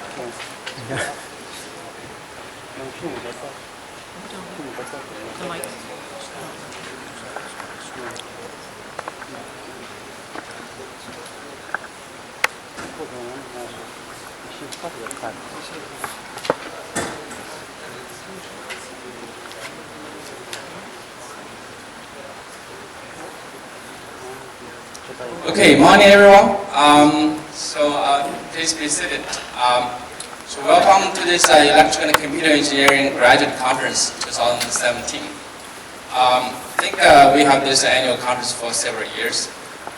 The mic. Okay, morning everyone. Please be seated. So welcome to this Electrical and Computer Engineering Graduate Conference 2017. I think we have this annual conference for several years.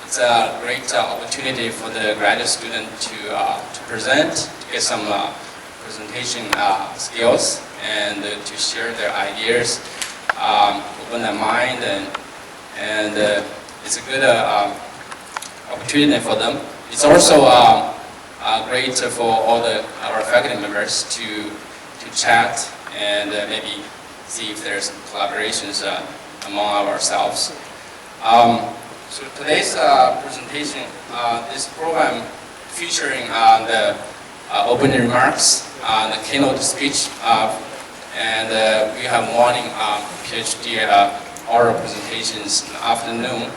It's a great opportunity for the graduate student to present, to get some presentation skills, and to share their ideas, open their mind, and it's a good opportunity for them. It's also great for all our faculty members to chat and maybe see if there's some collaborations among ourselves. So today's presentation, this program featuring the opening remarks, the keynote speech, and we have morning PhD oral presentations, in the afternoon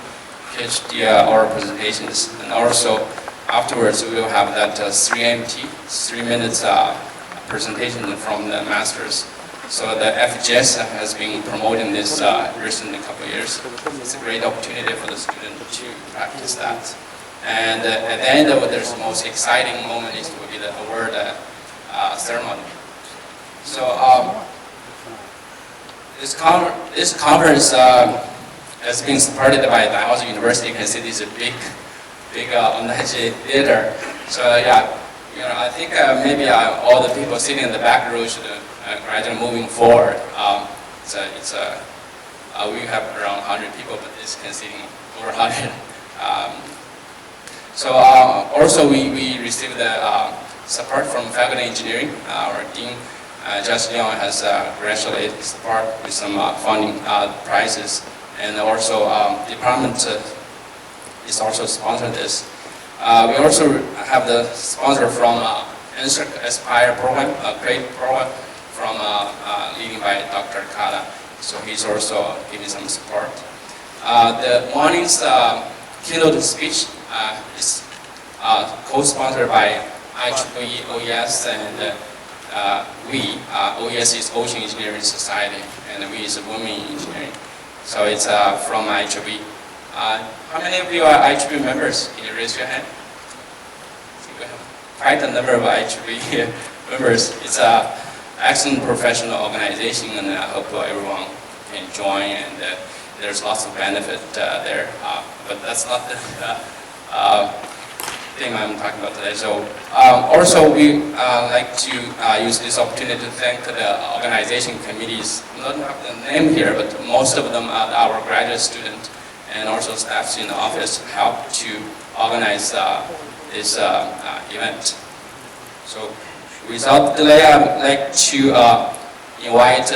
PhD oral presentations, and also afterwards we will have that 3MT, 3 minutes presentation from the masters. So the FGS has been promoting this recently, a couple of years. It's a great opportunity for the student to practice that. And at the end of it, there's the most exciting moment will be the award ceremony. So this conference has been supported by Dalhousie University. You can see this is a big Ondaatje Theatre. So yeah, I think maybe all the people sitting in the back row should gradually moving forward. We have around 100 people, but this can sit over 100. Also we received the support from faculty engineering. Our dean, Josh Leon, has congratulated support with some funding prizes, and also department is also sponsored this. We also have the sponsor from Aspire program, a great program from leading by Dr. Kada. So he's also giving some support. The morning's keynote speech is co-sponsored by IEEE, OES, and we. OES is Ocean Engineering Society, and we is Women Engineering. So it's from IEEE. How many of you are IEEE members? Can you raise your hand? We have quite a number of IEEE members. It's an excellent professional organization, and I hope everyone can join, and there's lots of benefit there. But that's not the thing I'm talking about today. So also we like to use this opportunity to thank the organization committees. I don't have the name here, but most of them are our graduate students and also staffs in the office help to organize this event. So without delay, I would like to invite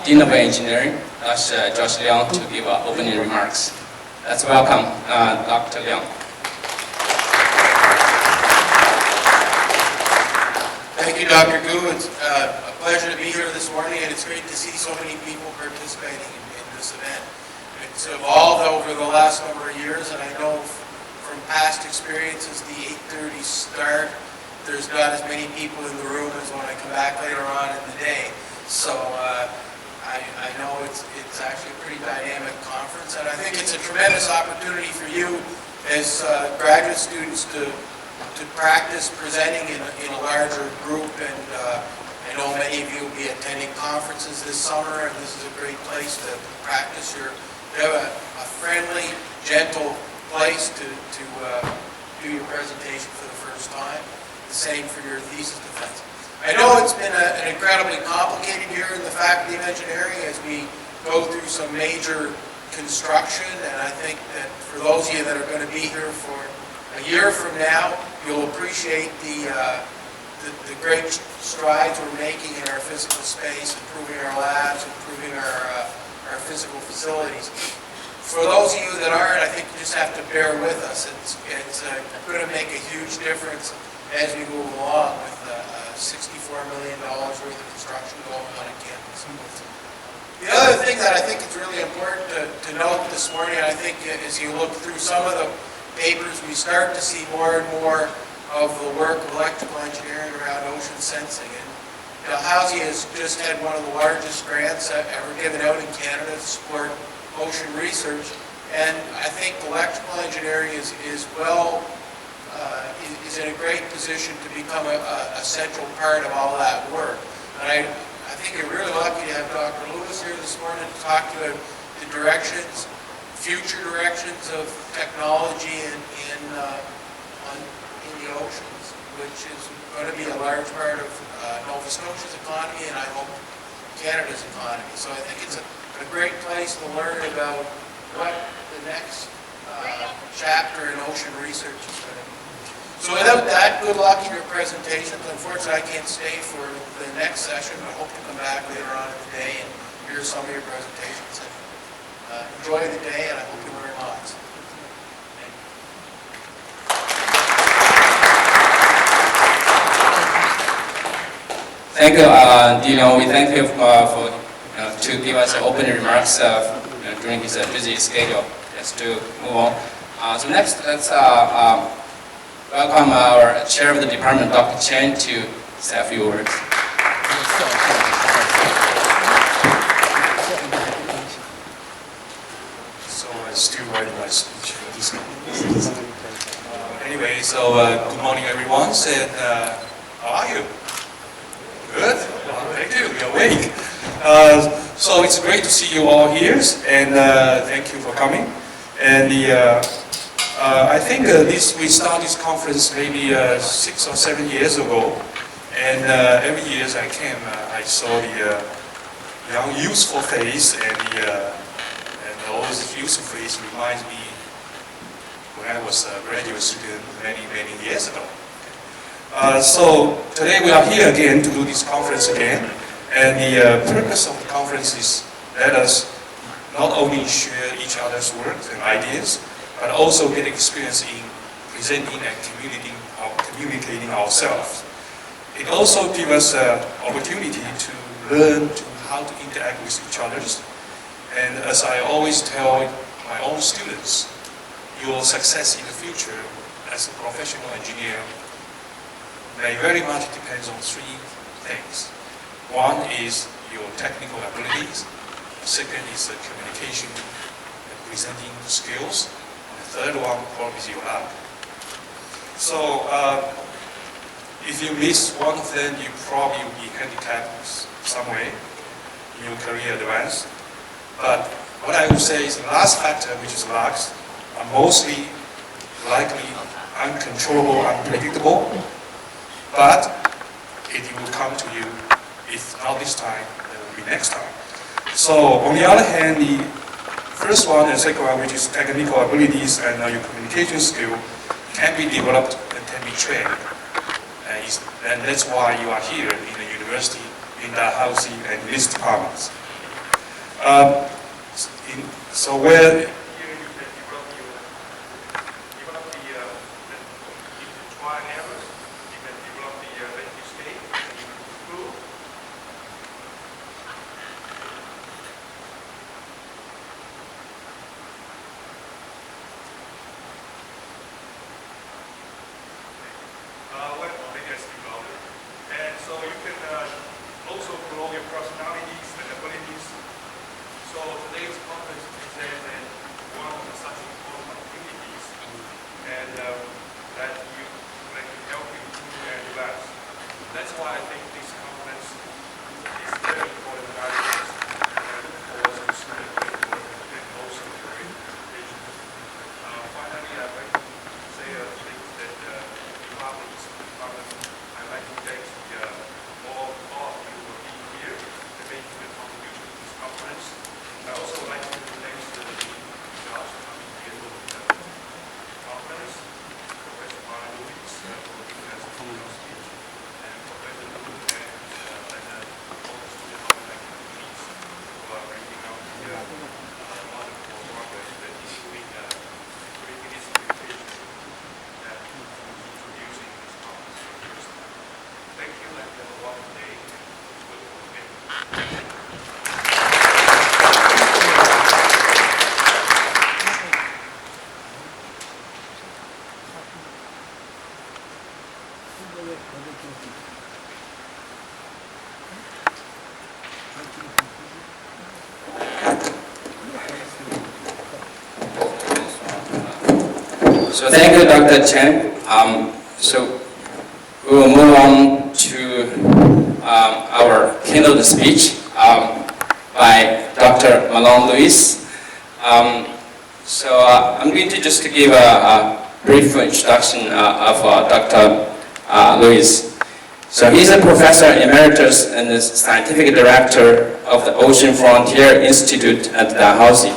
Dean of Engineering, Dr. Josh Leong, to give opening remarks. Let's welcome Dr. Leong. Thank you, Dr. Gu. It's a pleasure to be here this morning, and it's great to see so many people participating in this event. It's evolved over the last number of years, and I know from past experiences, the 8:30 start, there's not as many people in the room as when I come back later on in the day. So I know it's actually a pretty dynamic conference, and I think it's a tremendous opportunity for you as graduate students to practice presenting in a larger group, and I know many of you will be attending conferences this summer, and this is a great place to practice you have a friendly, gentle place to do your presentation for the first time. The same for your thesis defense. I know it's been an incredibly complicated year in the Faculty of Engineering as we go through some major construction, and I think that for those of you that are going to be here for a year from now, you'll appreciate the great strides we're making in our physical space, improving our labs, improving our physical facilities. For those of you that aren't, I think you just have to bear with us. It's going to make a huge difference as we move along with $64 million worth of construction going on at campus. The other thing that I think is really important to note this morning, I think as you look through some of the papers, we start to see more and more of the work of electrical engineering around ocean sensing. And Dalhousie has just had one of the largest grants ever given out in Canada to support ocean research. And I think electrical engineering is in a great position to become a central part of all that work. And I think you're really lucky to have Dr. Lewis here this morning to talk about the directions, future directions of technology in the oceans, which is going to be a large part of Nova Scotia's economy and I hope Canada's economy. So I think it's a great place to learn about what the next chapter in ocean research is going to be. So without that, good luck in your presentations. Unfortunately, I can't stay for the next session, but I hope to come back later on in the day and hear some of your presentations. And enjoy the day, and I hope you learn lots. Thank you, Dino. We thank you for to give us open remarks during his busy schedule. Let's move on. So next, let's welcome our chair of the department, Dr. Chen, to say a few words. So I'm still writing my speech for this anyway, so good morning everyone, and how are you? Good? Thank you, you're awake. So it's great to see you all here, and thank you for coming. And I think we started this conference maybe 6 or 7 years ago, and every year as I came, I saw the young youthful face, and always the youthful face reminds me when I was a graduate student many years ago. So today we are here again to do this conference again, and the purpose of the conference is let us not only share each other's work and ideas, but also get experience in presenting and communicating ourselves. It also gives us an opportunity to learn how to interact with each other. And as I always tell my own students, your success in the future as a professional engineer may very much depends on 3 things. One is your technical abilities. The second is the communication and presenting skills. Third one probably is your luck. So if you miss one of them, you probably will be handicapped some way in your career advance. But what I would say is the last factor, which is luck, are mostly likely uncontrollable, unpredictable, but it will come to you. If not this time, it will be next time. So on the other hand, the first one and second one, which is technical abilities and your communication skill, can be developed and can be trained. And that's why you are here in the university, in Dalhousie, and in this department. So where here you can develop the trial and errors, you can develop the mistake, and you can improve. And so you can also grow your personalities and abilities. So today's conference presents one of such important activities, and that can help you to relax. That's why I think this conference is very important for some students and also for education. Finally, I'd like to say a thing that I'd like to thank all of you for being here and making a contribution to this conference. I also would like to thank the Josh for coming here to the conference, Professor Al-Roomi for giving us a keynote speech, and Professor Lu and all the student activities who are bringing out the wonderful progress that is doing creating this invitation that introducing this conference. So thank you, Dr. Chen. So we will move on to our keynote speech by Dr. Malone Lewis. I'm going to just give a brief introduction of Dr. Lewis. So he's a professor emeritus and the scientific director of the Ocean Frontier Institute at Dalhousie.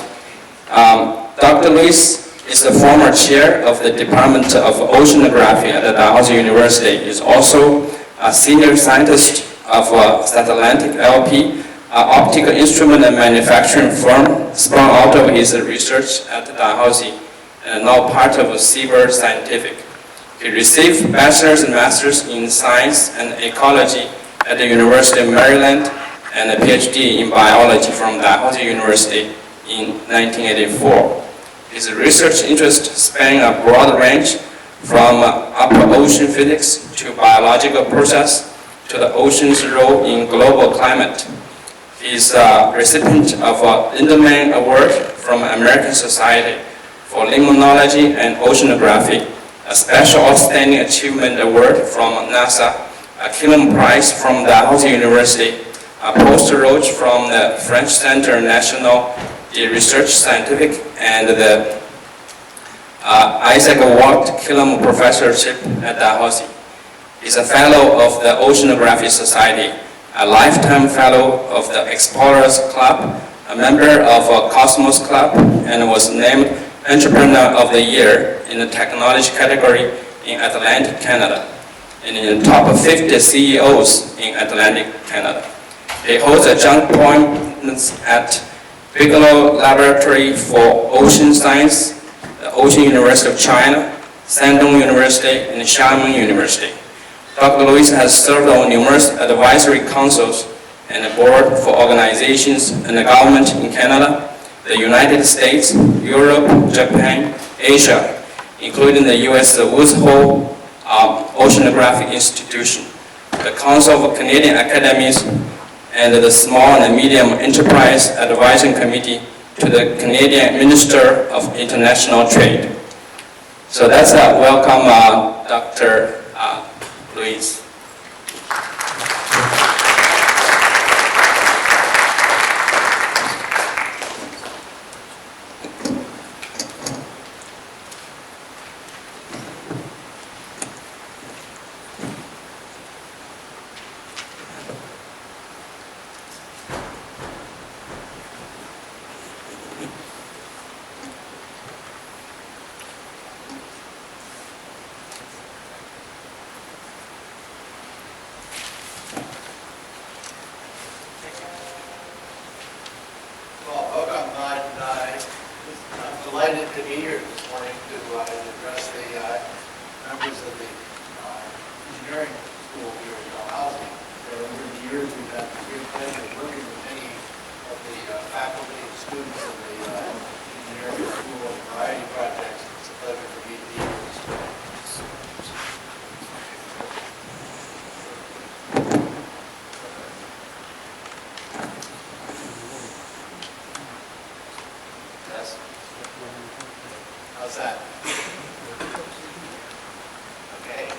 Dr. Lewis is the former chair of the Department of Oceanography at the Dalhousie University. He is also a senior scientist of Satlantic LP, an optical instrument and manufacturing firm sprung out of his research at Dalhousie and now part of Seabird Scientific. He received bachelor's and master's in science and ecology at the University of Maryland and a PhD in biology from Dalhousie University in 1984. His research interests span a broad range from upper ocean physics to biological process to the ocean's role in global climate. He is a recipient of a Lindemann Award from American Society for Limnology and Oceanography, a Special Outstanding Achievement Award from NASA, a Killam Prize from Dalhousie University, a Poster Roach from the French Centre National de Recherche Scientifique, and the Isaac Watt Killam Professorship at Dalhousie. He's a fellow of the Oceanography Society, a lifetime fellow of the Explorers Club, a member of Cosmos Club, and was named Entrepreneur of the Year in the technology category in Atlantic Canada, and in the top 50 CEOs in Atlantic Canada. He holds adjunct appointments at Bigelow Laboratory for Ocean Science, the Ocean University of China, Shandong University, and Xiamen University. Dr. Lewis has served on numerous advisory councils and the board for organizations and the government in Canada, the United States, Europe, Japan, Asia, including the U.S. Woods Hole Oceanographic Institution, the Council of Canadian Academies, and the Small and Medium Enterprise Advising Committee to the Canadian Minister of International Trade. So that's a welcome, Dr. Lewis. Delighted to be here this morning to address the members of the engineering school here at Dalhousie. Over the years, we've had the great pleasure of working with many of the faculty and students of the engineering school on a variety of projects. It's a pleasure for me to be here this morning. How's that? Okay.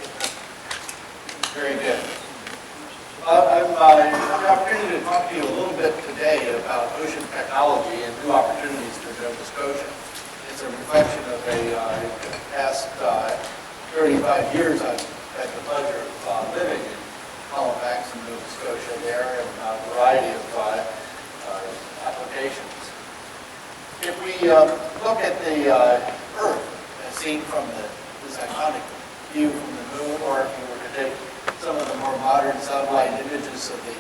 Very good. I've had the opportunity to talk to you a little bit today about ocean technology and new opportunities for Nova Scotia. It's a reflection of the past 35 years I've had the pleasure of living in Halifax and Nova Scotia there in a variety of applications. If we look at the Earth as seen from this iconic view from the moon, or if you were to take some of the more modern satellite images of the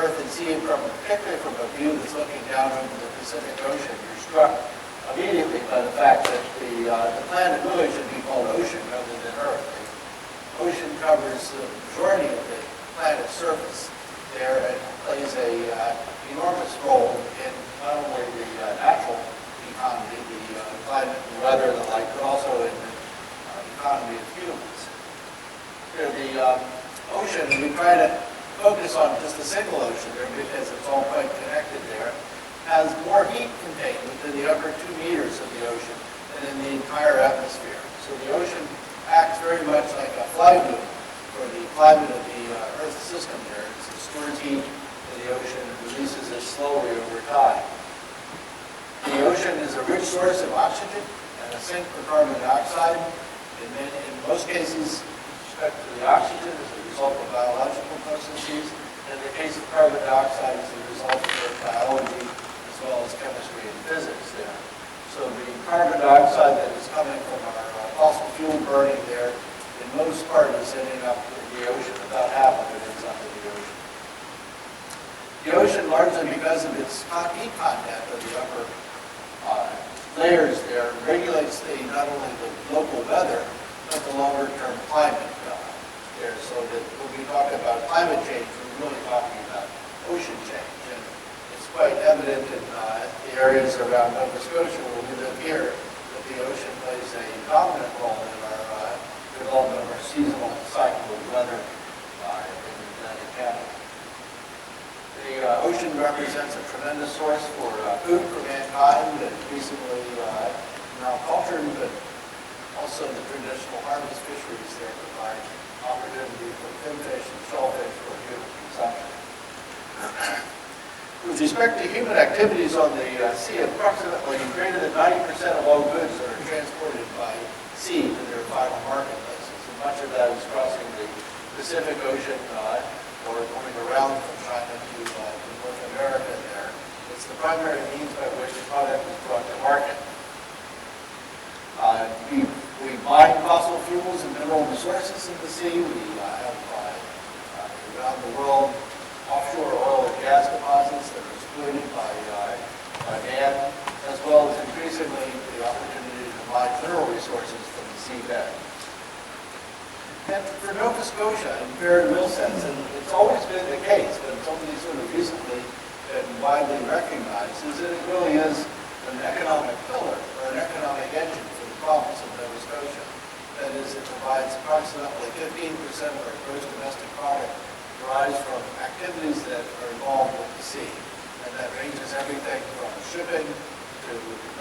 Earth and see it particularly from a view that's looking down over the Pacific Ocean, you're struck immediately by the fact that the planet really should be called ocean rather than Earth. The ocean covers the majority of the planet's surface there and plays an enormous role in not only the natural economy, the climate and weather and the like, but also in the economy of humans. You know, the ocean, and we try to focus on just a single ocean there because it's all quite connected there, has more heat contained within the upper 2 meters of the ocean than in the entire atmosphere. So the ocean acts very much like a flywheel for the climate of the Earth system there. It stores heat in the ocean and releases it slowly over time. The ocean is a rich source of oxygen and a sink for carbon dioxide. In most cases, with respect to the oxygen, as a result of biological processes, and in the case of carbon dioxide, as a result of biology as well as chemistry and physics there. So the carbon dioxide that is coming from our fossil fuel burning there, in most part, is ending up in the ocean. About half of it ends up in the ocean. The ocean, largely because of its heat content of the upper layers there, regulates not only the local weather, but the longer-term climate there. So that when we talk about climate change, we're really talking about ocean change. And it's quite evident in the areas around Nova Scotia where we live here that the ocean plays a dominant role in our development of our seasonal cycle of weather in the Atlantic Canada. The ocean represents a tremendous source for food for mankind, and increasingly now cultured, but also the traditional harvest fisheries there provide opportunity for finfish and shellfish for human consumption. With respect to human activities on the sea, approximately greater than 90% of all goods are transported by sea to their final marketplaces, and much of that is crossing the Pacific Ocean or going around from China to North America there. It's the primary means by which the product is brought to market. We mine fossil fuels and mineral resources in the sea. We have around the world offshore oil and gas deposits that are exploited by man, as well as increasingly the opportunity to mine mineral resources from the seabed. And for Nova Scotia, in very real sense, and it's always been the case, but it's only sort of recently been widely recognized, is that it really is an economic pillar or an economic engine for the province of Nova Scotia. That is, it provides approximately 15% of our gross domestic product derives from activities that are involved with the sea. And that ranges everything from shipping to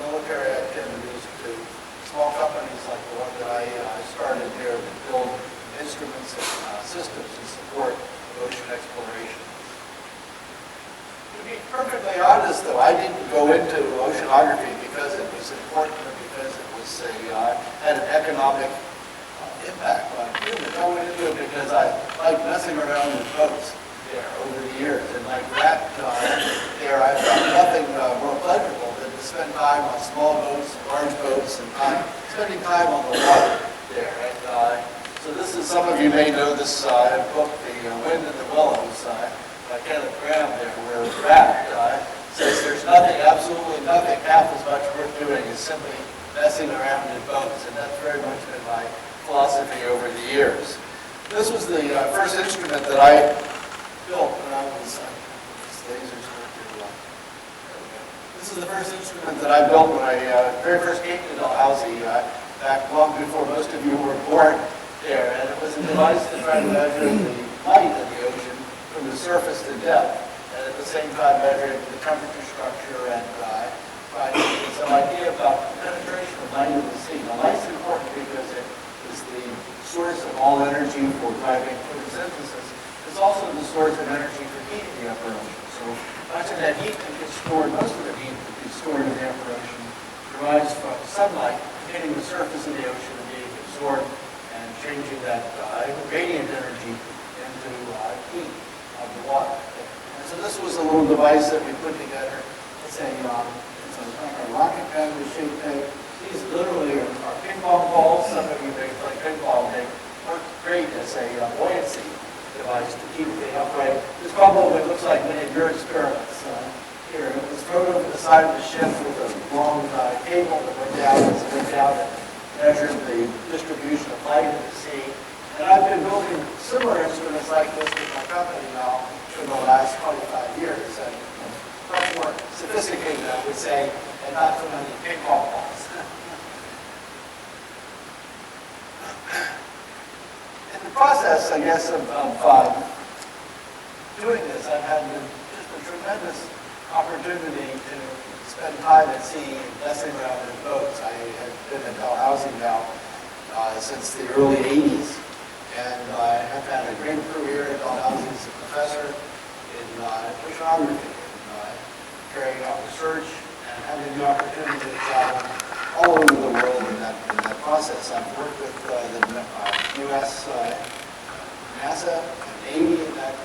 military activities to small companies like the one that I started here that build instruments and systems in support of ocean exploration. To be perfectly honest, though, I didn't go into oceanography because it was important or because it was had an economic impact on humans. I went into it because I like messing around with boats there over the years. And like that there, I found nothing more pleasurable than to spend time on small boats, large boats, and spending time on the water there. And so this is, some of you may know this book, The Wind and the Willows, by Kenneth Graham there, where Rat says there's nothing, absolutely nothing, half as much worth doing as simply messing around in boats. And that's very much been my philosophy over the years. This was the first instrument that I built when I was, this is the first instrument that I built when I very first came to Dalhousie, back long before most of you were born there. And it was a device to try to measure the height of the ocean from the surface to depth, and at the same time measuring the temperature structure and trying to get some idea about the penetration of light in the sea. Now, light's important because it is the source of all energy for driving photosynthesis. It's also the source of energy for heating the upper ocean. So much of that heat that gets stored, most of the heat that gets stored in the upper ocean derives from sunlight hitting the surface of the ocean and being absorbed and changing that radiant energy into heat of the water. And so this was a little device that we put together. It's a rocket battery shaped thing. These literally are ping pong balls. Some of you may play ping pong. They work great as a buoyancy device to keep the upright. This probably looks like many of your experiments here. It was thrown over the side of the ship with a long cable that went down as it went down and measured the distribution of light in the sea. And I've been building similar instruments like this with my company now for the last 25 years. And much more sophisticated, I would say, and not so many ping pong balls. In the process, I guess, of doing this, I've had just a tremendous opportunity to spend time at sea messing around in boats. I have been at Dalhousie now since the early 80s, and I have had a great career at Dalhousie as a professor in oceanography, and carrying out research and having the opportunity to travel all over the world in that process. I've worked with the U.S. NASA and Navy in that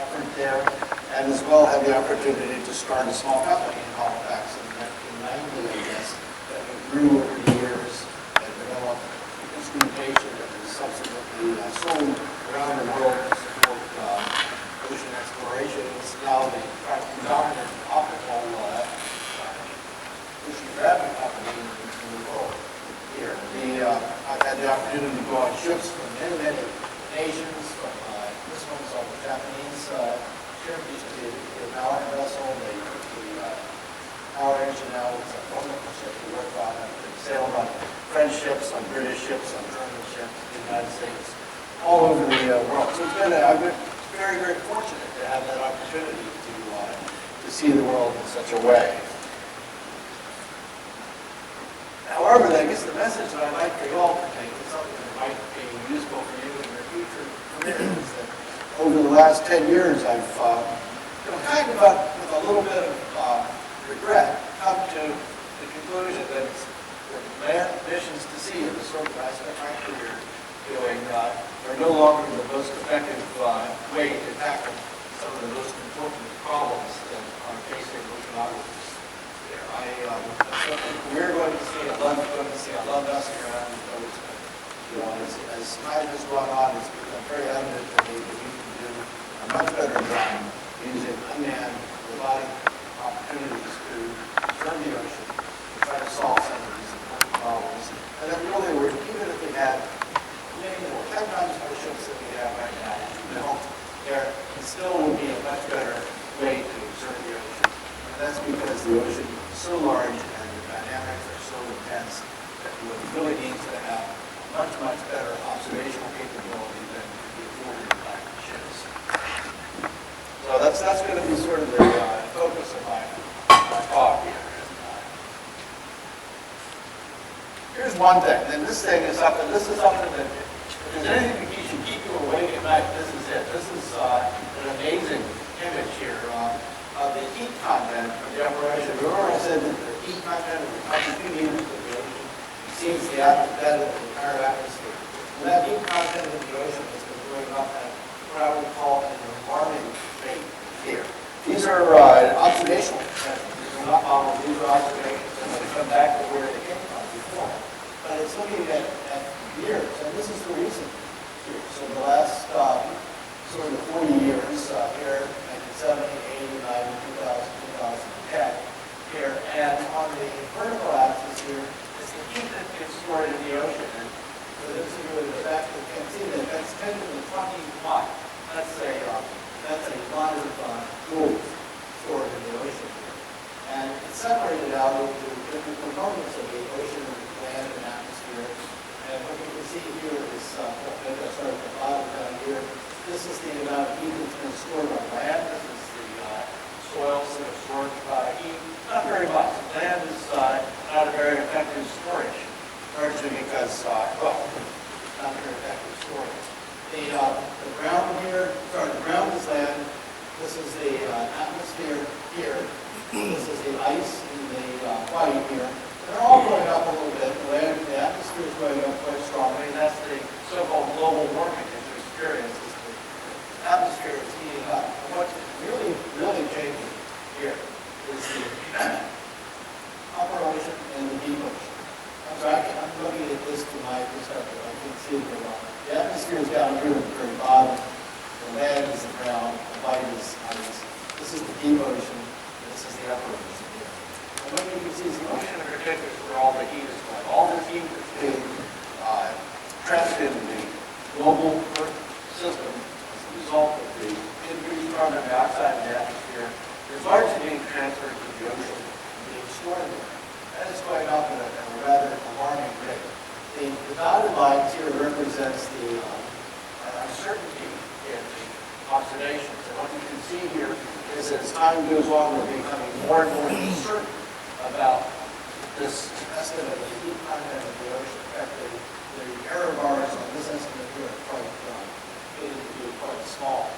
effort there, and as well had the opportunity to start a small company in Halifax in 1990, I guess, that grew over the years and developed instrumentation that was subsequently sold around the world to support ocean exploration. It's now the predominant optical oceanographic company in the world here. I've had the opportunity to go on ships from many, many nations. This one's on the Japanese ship, used to be a Marion vessel. The power engine now is a wonderful ship to work on. I've sailed on French ships, on British ships, on German ships, in the United States, all over the world. So I've been very, very fortunate to have that opportunity to see the world in such a way. However, I guess the message that I'd like for you all to take is something that might be useful for you in your future career is that over the last 10 years, I've kind of, with a little bit of regret, come to the conclusion that land missions to sea are the sort of aspect my career doing are no longer the most effective way to tackle some of the most important problems that are facing oceanographers. We're going to see a lot messing around with those. As time has gone on, it's become very evident to me that we can do a much better job using unmanned robotic opportunities to serve the ocean and try to solve some of these important problems. And then really, even if we had many more, 10 times more ships than we have right now, there still would be a much better way to serve the ocean. And that's because the ocean is so large and the dynamics are so intense that what it really needs to have much, much better observational capability than can be afforded by ships. So that's going to be sort of the focus of my talk here. Here's one thing, and this is something that if there's anything that should keep you awake at night, this is it. This is an amazing image here of the heat content of the operation. Remember I said that the heat content of the oxygen meters of the ocean exceeds the bed of the entire atmosphere. And that heat content of the ocean has been going up at what I would call an alarming rate here. These are observational measures. These are not models, these are observations, and they come back to where they came from before. But it's looking at years, and this is the recent years. So the last sort of 40 years here, 1970, 80, 90, 2000, 2010 here, and on the vertical axis here is the heat that gets stored in the ocean. And for those of you in the back that can't see that, that's 10 to the 20 watt. That's a lot of fuel stored in the ocean here. And it's separated out into different components of the ocean, land, and atmosphere. And what you can see here is, maybe I'll start at the bottom down here. This is the amount of heat that's been stored on land. This is the soils that are stored heat. Not very much. Land is not a very effective storage, largely because, not very effective storage. The ground here, the ground is land. This is the atmosphere here. This is the ice in the white here. They're all going up a little bit. The atmosphere is going up quite strongly, and that's the so-called global warming that you experience. The atmosphere is heating up. And what's really, really changing here is the upper ocean and the deep ocean. I'm sorry, I'm looking at this to my perspective. I can't see it very well. The atmosphere is down here at the very bottom. The land is the ground. The white is ice. This is the deep ocean. This is the upper ocean here. And what you can see is the ocean in particular is where all the heat is going. All this heat is being trapped in the global Earth system as a result of the increased carbon dioxide in the atmosphere. It's largely being transferred to the ocean and being stored there. That is going up at a rather alarming rate. The dotted lines here represents the uncertainty in the observations. And what you can see here is that as time goes on, we're becoming more and more certain about this estimate of the heat content of the ocean. In fact, the error bars on this estimate here are quite getting to be quite small.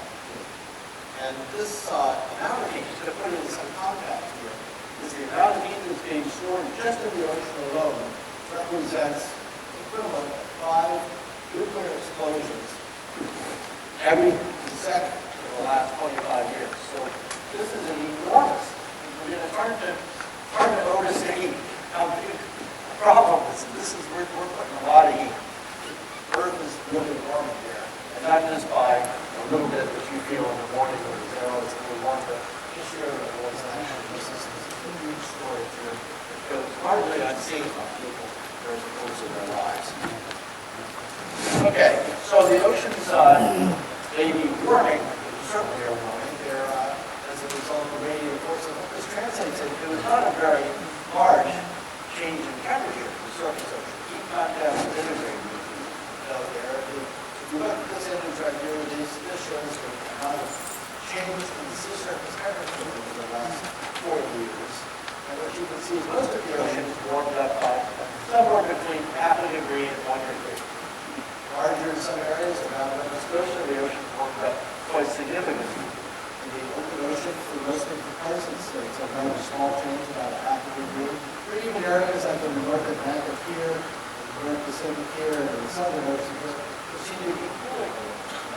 And this amount of heat, just to put it in some context here, is the amount of heat that's being stored just in the ocean alone represents the equivalent of 5 nuclear explosions every second for the last 25 years. So this is an enormous, it's hard to notice how big the problem is. We're putting a lot of heat. Earth is really warming there, and not just by a little bit that you feel in the morning or it's really warm, but just your voice. Actually, this is a huge story here that goes largely unseen by people during the course of their lives. Okay, so the oceans may be warming, certainly are warming. They're as a result of radiative force. And what this translates into is not a very large change in temperature of the surface ocean. Heat content is integrated there. If you look at this image right here, this shows the amount of change in the sea surface temperature over the last 40 years. And what you can see is most of the ocean is warmed up by somewhere between half a degree and 1 degree. Larger in some areas, around Nova Scotia, the ocean is warmed up quite significantly. In the open ocean, for most of the present states, a very small change, about a half a degree. Or even areas like in the North Atlantic here, the North Pacific here, and the Southern Ocean, just seem to be cooling.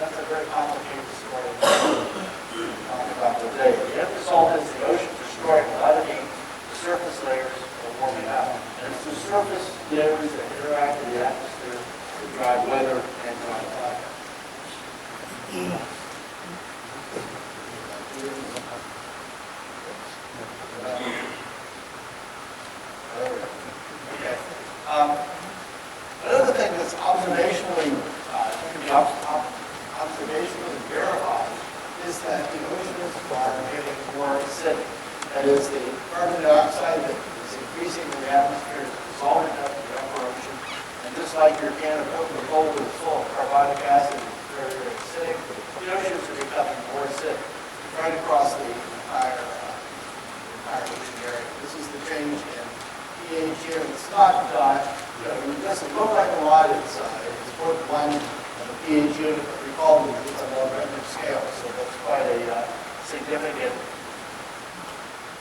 That's a very complicated story to talk about today. The end result is the ocean destroying a lot of heat, the surface layers are warming out. And it's the surface layers that interact with the atmosphere to drive weather and drive climate. Okay. Another thing that's observationally verified is that the oceans are getting more acidic. That is, the carbon dioxide that is increasing in the atmosphere is dissolving up in the upper ocean. And just like your can of Coca-Cola is full of carbonic acid, it's very, very acidic, the oceans are becoming more acidic right across the entire ocean area. This is the change in pH here. It's not, it doesn't look like a lot. It's 4.1 of the pH unit, but recall that it's a logarithmic scale, so that's quite a significant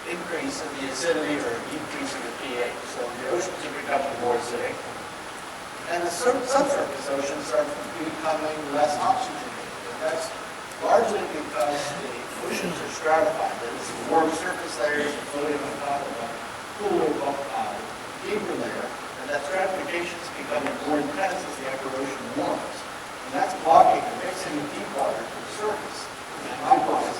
increase in the acidity or decrease in the pH. So the oceans are becoming more acidic. And the subsurface oceans are becoming less oxygenated. And that's largely because the oceans are stratified. That is, the warm surface layers are floating on top of a cooler, deeper layer. And that stratification is becoming more intense as the upper ocean warms. And that's blocking the mixing of deep water to the surface. And likewise,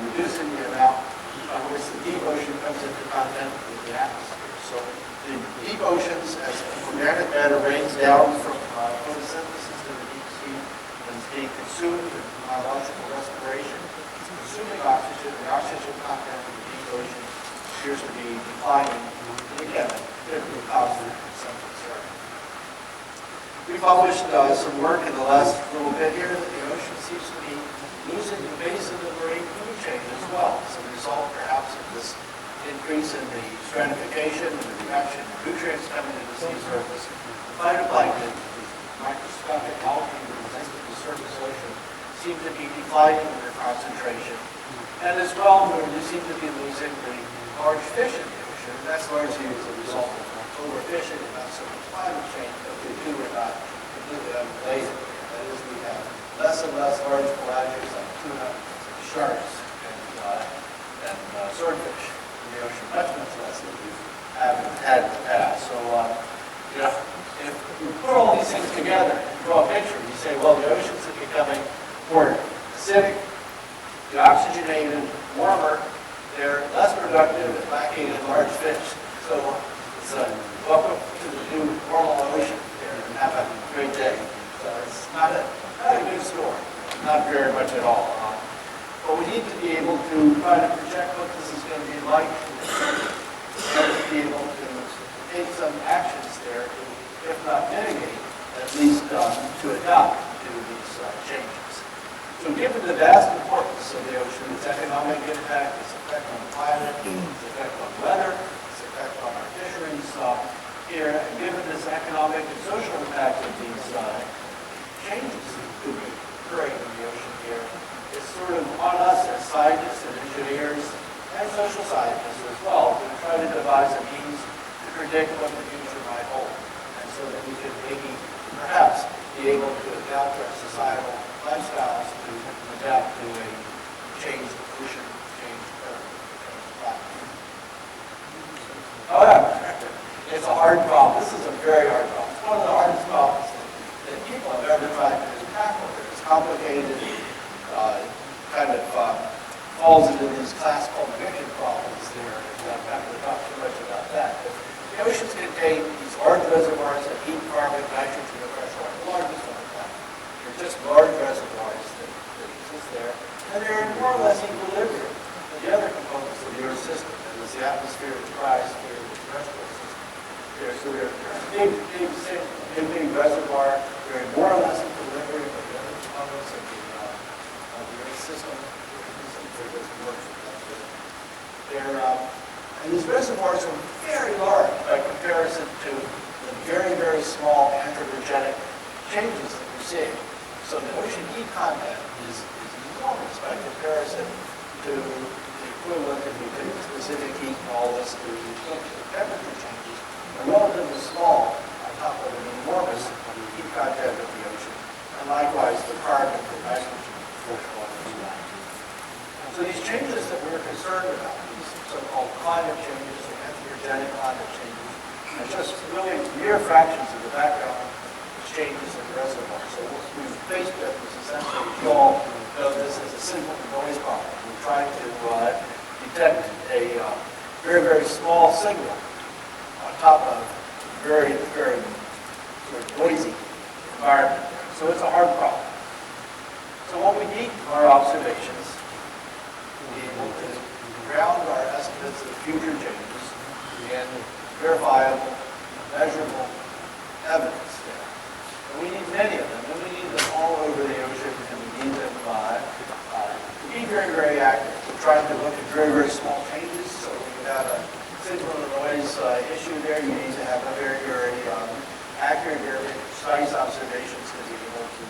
reducing the amount by which the deep ocean comes into contact with the atmosphere. So the deep oceans, as organic matter rains down from photosynthesis to the deep sea, and it's being consumed in biological respiration, it's consuming oxygen. The oxygen content of the deep ocean appears to be declining. And again, could be positive for some concern. We published some work in the last little bit here that the ocean seems to be losing the base of the marine food chain as well, as a result perhaps of this increase in the stratification and the reduction of nutrients coming to the sea surface. The phytoplankton, the microscopic algae that exist in the surface ocean, seem to be declining in their concentration. And as well, we seem to be losing the large fish in the ocean. And that's largely as a result of overfishing and not so much climate change, but the two are not completely unrelated. That is, we have less and less large pelagics like tuna, sharks, and swordfish in the ocean, much less than we have had in the past. So, if we put all these things together and draw a picture, you say, well, the oceans are becoming more acidic, deoxygenated, warmer, they're less productive and lacking in large fish. So, it's welcome to the new normal ocean there, and have a great day. So, it's not a good story, not very much at all. But we need to be able to try to project what this is going to be like, and to be able to take some actions there to if not mitigate, at least to adapt to these changes. So given the vast importance of the ocean, its economic impact, its effect on the climate, its effect on weather, its effect on our fisheries here, and given this economic and social impact of these changes that could be occurring in the ocean here, it's sort of on us as scientists and engineers and social scientists as well to try to devise a means to predict what the future might hold, and so that we can maybe, perhaps, be able to adapt our societal lifestyles to adapt to a changed ocean, changed earth, changed climate. However, it's a hard problem. This is a very hard problem. It's one of the hardest problems that people have ever tried to tackle. It's complicated, falls into this class called emission problems there. I'm not going to talk too much about that. But the oceans contain these large reservoirs of heat, carbon, nitrogen, and fresh water, the largest on the planet. They're just large reservoirs that exist there, and they're in more or less equilibrium with the other components of the Earth system. That is the atmosphere, the cryosphere, the terrestrial system. So they're big reservoir. They're in more or less equilibrium with the other components of the Earth system. And these reservoirs are very large by comparison to the very, very small anthropogenic changes that we're seeing. So the ocean heat content is enormous by comparison to the equivalent, if we take specific heat and all this, to the temperature changes are relatively small on top of an enormous heat content of the ocean. And likewise, the carbon, the nitrogen, fresh water, and that. So these changes that we're concerned about, these so-called climate changes or anthropogenic climate changes, are just really mere fractions of the background changes in the reservoir. So what we've faced with is essentially, you all know this as a signal to noise problem. We're trying to detect a very, very small signal on top of a very, very sort of noisy environment. So it's a hard problem. So what we need are observations. Be able to ground our estimates of future changes in verifiable, measurable evidence there. And we need many of them, and we need them all over the ocean, and we need them to be very, very accurate. We're trying to look at very, very small changes, so when you have a signal to noise issue there, you need to have a very, very accurate, very precise observations to be able to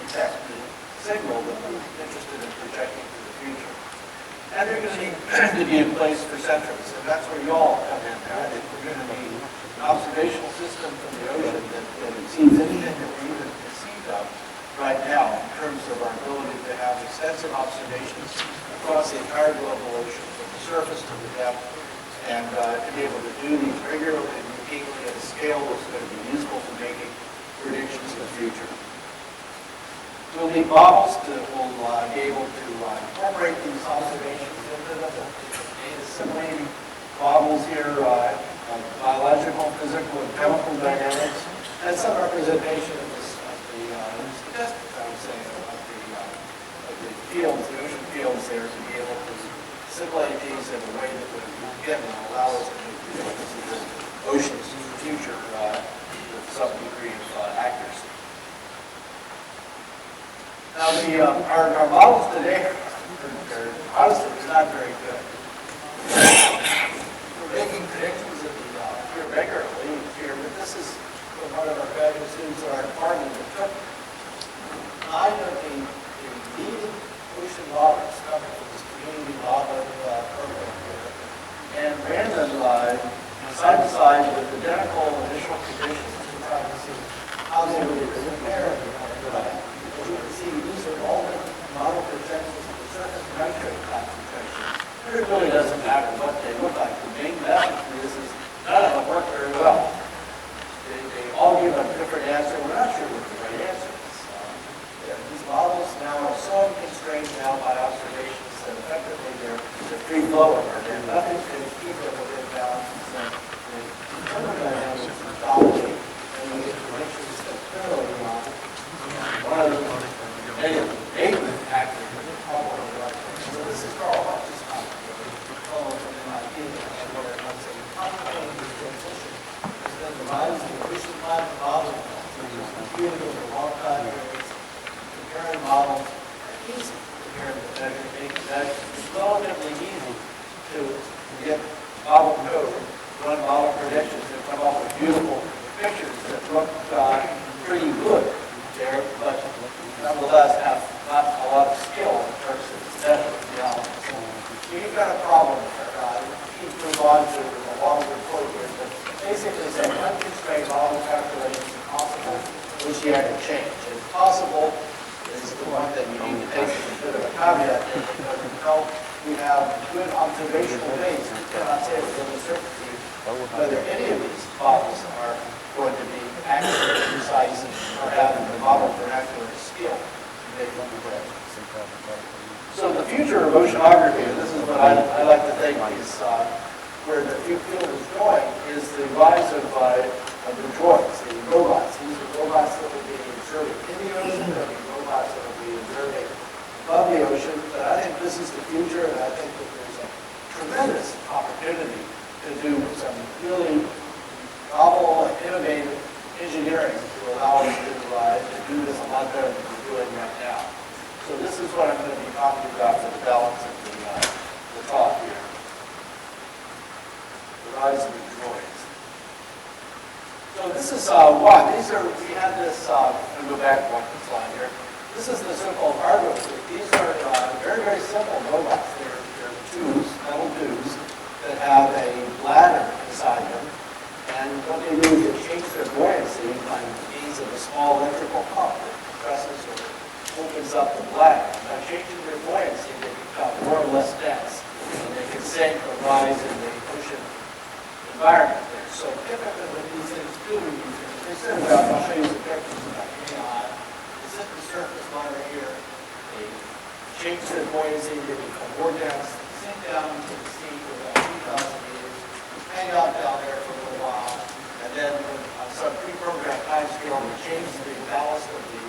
detect the signal that we're interested in projecting for the future. And they're going to need to be in place for centuries, and that's where you all come in there. I think we're going to need an observational system from the ocean that exceeds anything that we even conceive of right now in terms of our ability to have extensive observations across the entire global ocean, from the surface to the depth, and to be able to do these regularly and routinely at a scale that's going to be useful for making predictions in the future. We'll need models that will be able to incorporate these observations into them, data assimilating models here of biological, physical, and chemical dynamics, and some representation of the statistics, I would say, of the fields, the ocean fields there, to be able to simulate these in a way that would, again, allow us to make predictions of the ocean's future with some degree of accuracy. Now, our models today are honestly not very good. We're making predictions of the here regularly here, but this is from one of our graduate students in our department that took 9 of the leading ocean models coming from this community modeling program here, and ran them side by side with identical initial conditions to try to see how they would compare. As you can see, these are all the model projections of the surface nitrate concentration. It really doesn't matter what they look like. The main message for this is none of them work very well. They all give a different answer. We're not sure what the right answer is. These models now are so constrained now by observations that effectively they're free flowing, or they're nothing to keep them within balance. So the thermodynamics dominate, and we get predictions that clearly one of the eight active problem. So this is Carl Marx's fellow from MIT, and what it's a complicated transition. It's been devised the ocean climate possible is the one that you need to take as a bit of a caveat there, because until we have good observational base, we cannot say with any certainty whether any of these models are going to be accurate, precise, or have the model vernacular skill to make them correct. So the future of oceanography, and this is what I like to think is where the field is going, is the rise of the droids, the robots. These are robots that will be observing in the ocean, they'll be robots that will be observing above the ocean. But I think this is the future, and I think that there's a tremendous opportunity to do some really novel and innovative engineering to allow us to do this a lot better than we're doing right now. So this is what I'm going to be talking about for the balance of the talk here. The rise of the droids. So this is one. We had this, I'm going to go back one slide here. This is the so-called Argo suit. These are very, very simple robots. They're tubes, metal tubes, that have a bladder inside them. And what they do is they change their buoyancy by means of a small electrical pump that compresses or opens up the bladder. By changing their buoyancy, they become more or less dense, and they can sink or rise in the ocean environment there. So typically what these things do, they sit about, I'll show you some pictures of that. They sit the surface line right here, they change their buoyancy, they become more dense, sink down into the sea for about 2,000 meters, hang out down there for a little while, and then on some pre-programmed time scale, we change the ballast of the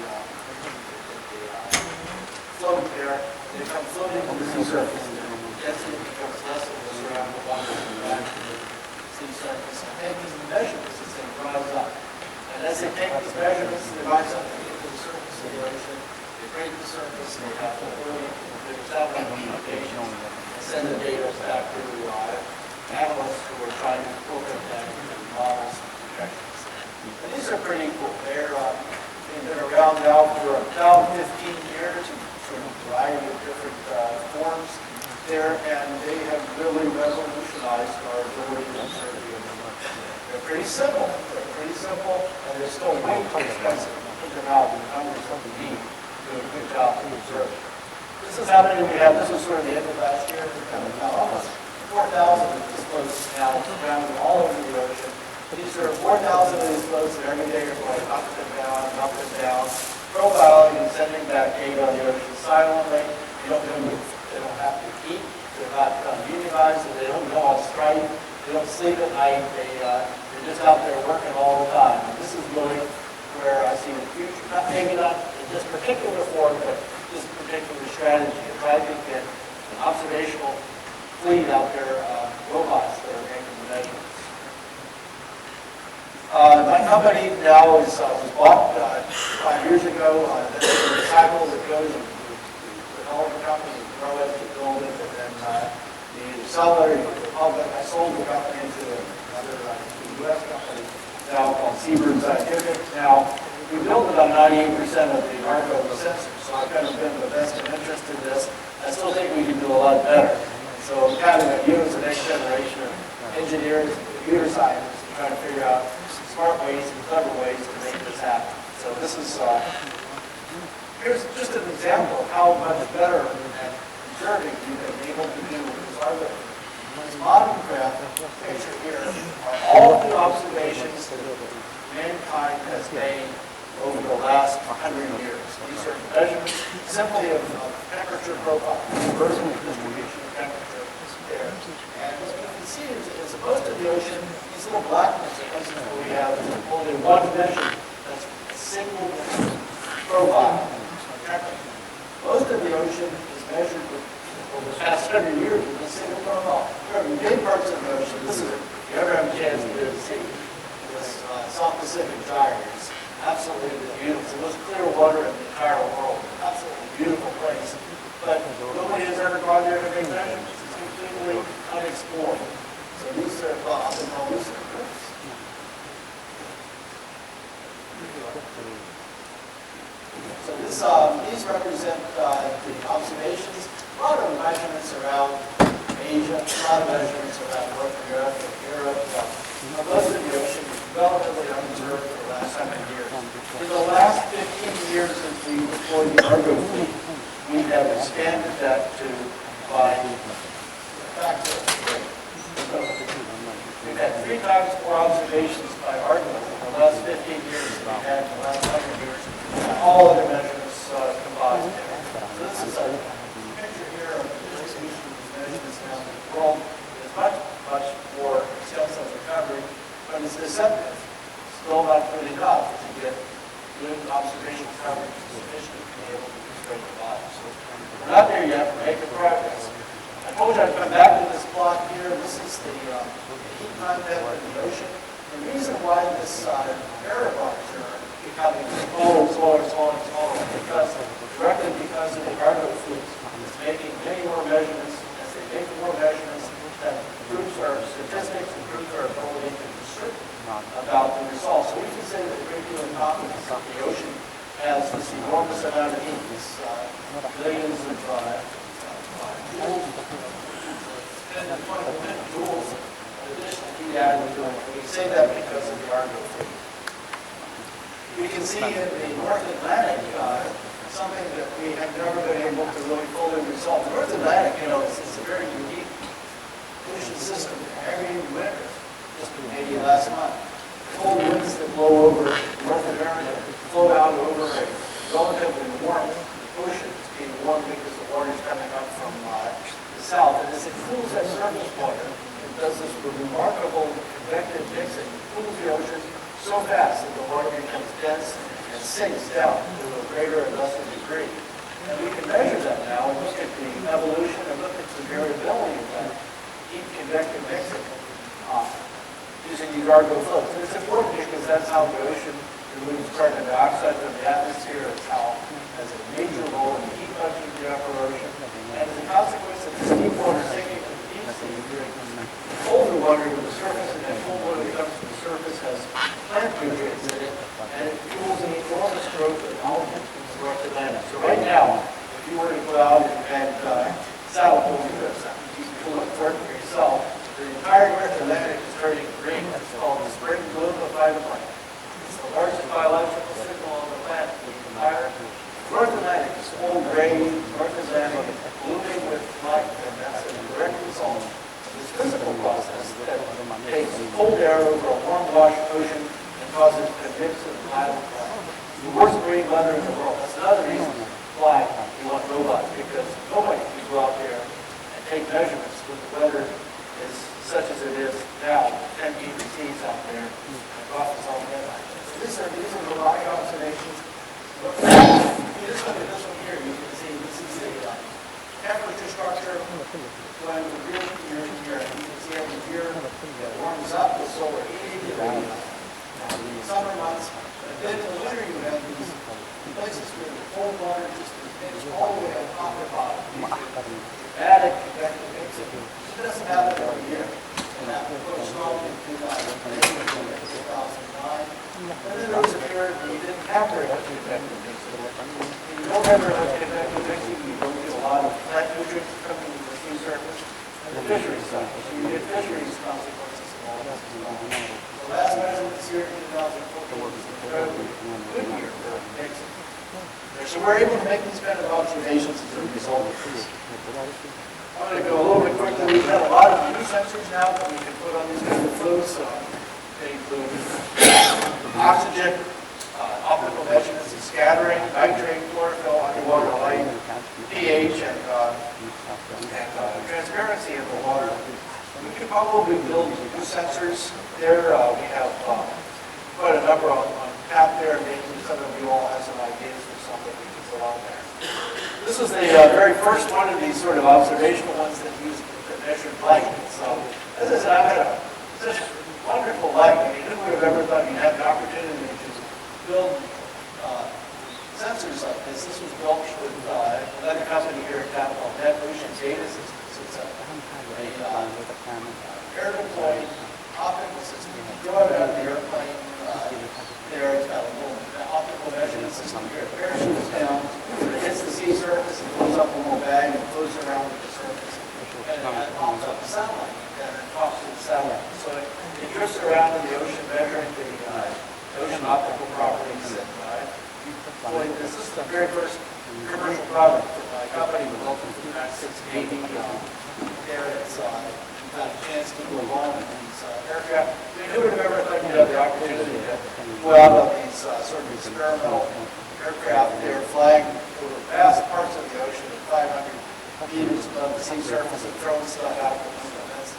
float there, and they come floating on the sea surface, and the density becomes less and less around the water back to the sea surface. And taking the measurements as they rise up. And as they take these measurements, they rise up to get to the surface of the ocean, they break the surface, and they have the ability to establish communications and send the data back to analysts who are trying to program that into models and projections. And these are pretty cool. They've been around now for about 15 years in a variety of different forms there, and they have really revolutionized our ability to observe the ocean. They're pretty simple, and they're still way too expensive to put them out in the numbers that we need to do a good job to observe. This is how many we have. This was sort of the end of last year. We've got about almost 4,000 of these floats now around all over the ocean. These are 4,000 of these floats that every day are going up and down, profiling and sending back data on the ocean silently. They don't have to eat. They're not unionized. They don't go on strike. They don't sleep at night. They're just out there working all the time. And this is really where I see the future. Maybe not in this particular form, but this particular strategy to try to get an observational fleet out there, robots that are making the measurements. My company now was bought 5 years ago. There's a cycle that goes to develop a company, to grow it, to build it, and then you either sell it or you go public. I sold the company to another U.S. company now called Seabird Scientific. Now, we built about 98% of the Argo sensors, so I've kind of been the best in interest in this. I still think we can do a lot better. So I'm kind of use the next generation of engineers and computer scientists to try to figure out smart ways and clever ways to make this happen. So this is, here's just an example of how much better at observing you've been able to do with this Argo. This bottom graph picture here are all the observations that mankind has made over the last 100 years. These are measurements simply of temperature profile, inversion distribution of temperature there. And what you can see is most of the ocean, these little black ones are places where we have only one measure that's a single profile of temperature. Most of the ocean is measured over the past 100 years with a single profile. There are big parts of the ocean. This is, if you ever have a chance to go to see this South Pacific Gyre, it's absolutely beautiful. It's the most clear water in the entire world. Absolutely beautiful place. But nobody has ever gone there to make measurements. It's completely unexplored. So these are often called lucid groups. So these represent the observations. A lot of measurements around Asia, a lot of measurements around North America, Europe, most of the ocean. relatively unobserved for the last 7 years. For the last 15 years since we deployed the Argo fleet, we have expanded that to by a factor of 3. So we've had 3 times more observations by Argo in the last 15 years than we've had in the last 100 years, and all other measurements combined. So this is a picture here of the distribution of these measurements around the world. It's much, much more extensive recovery, but it's deceptive. Still not good enough to get good observation coverage sufficient to be able to constrain the body. So we're not there yet, we're making progress. I told you I'd come back to this plot here. This is the heat content of the ocean. The reason why this error bars are becoming smaller, directly because of the Argo fleet. It's making many more measurements. As they make more measurements, that improves our statistics, improves our ability to be certain about the results. So we can say with a great deal of confidence that the ocean has this enormous amount of heat, this billions of joules, 10 to 20 joules of additional heat added to it. We say that because of the Argo fleet. We can see in the North Atlantic something that we have never been able to really fully resolve. The North Atlantic, it's a very unique ocean system. Every winter, just maybe last month, cold winds that blow over North America flow out over a relatively warm ocean. It's being warm because the water is coming up from the south. And as it cools that surface water, it does this remarkable convective mixing. It cools the ocean so fast that the water becomes dense and sinks down to a greater or lesser degree. And we can measure that now and look at the evolution and look at the variability of that heat convective mixing using these Argo flows. And it's important because that's how the ocean removes carbon dioxide from the atmosphere. It's how it has a major role in the heat function of the upper ocean. And as a consequence of this deep water sinking to the deep sea, you bring colder water to the surface, and that cold water that comes to the surface has plant nutrients in it, and it fuels an enormous growth of algae in the North Atlantic. So right now, if you were to go out and saddle pull this, you can pull it for yourself, the entire North Atlantic is turning green. It's called the spring bloom of phytoplankton. It's the largest biological signal on the planet. The entire North Atlantic is full gray, North Atlantic blooming with life, and that's a direct result of this physical process that takes cold air over a warm wash ocean and causes it to mix with the phytoplankton. The worst marine weather in the world. That's another reason why we want robots, because nobody can go out there and take measurements when the weather is such as it is now, 10 degrees out there, across its own headline. So these are robotic observations. You just look at this one here, you can see this is the temperature structure going from year to year to year. You can see every year it warms up with solar heating in the summer months. But then in the winter you have these places where the cold water just is all the way on top of the bottom. Dramatic convective mixing. It doesn't happen every year. And that was strong in 2008, 2009. And then there was a period where you didn't have very much convective mixing. When you don't have very much convective mixing, you don't get a lot of plant nutrients coming to the sea surface and the fisheries cycle. So you get fisheries consequences of all this as well. The last measurement here in 2014 was an incredibly good year for mixing. So we're able to make these kind of observations as a result of this. I'm going to go a little bit quickly. We've got a lot of new sensors now that we can put on these kind of fluids. They include oxygen, optical measurements of scattering, nitrate, chlorophyll, underwater light, pH, and transparency of the water. We could probably build new sensors there. We have quite a number on tap there. Maybe some of you all have some ideas for something we can put on there. This is the very first one of these sort of observational ones that measured light. So, as I said, I've had such wonderful light. I mean, who would have ever thought you'd have the opportunity to build sensors like this? This was built with another company here in town called Ocean Data Systems. It's a air-deployed optical system. You throw it out of the airplane there. It's got a little optical measurement system here. It parachutes down, it hits the sea surface, and blows up a little bag and floats around with the surface. And it pops up the satellite, and it talks to the satellite. So it drifts around in the ocean, measuring the first commercial product for my company was opened in the United States Navy. There it's got a chance to go along with these aircraft. Who would have ever thought you'd have the opportunity to go out on these sort of experimental aircraft? They're flying over vast parts of the ocean at 500 meters above the sea surface and throwing stuff out the window. That's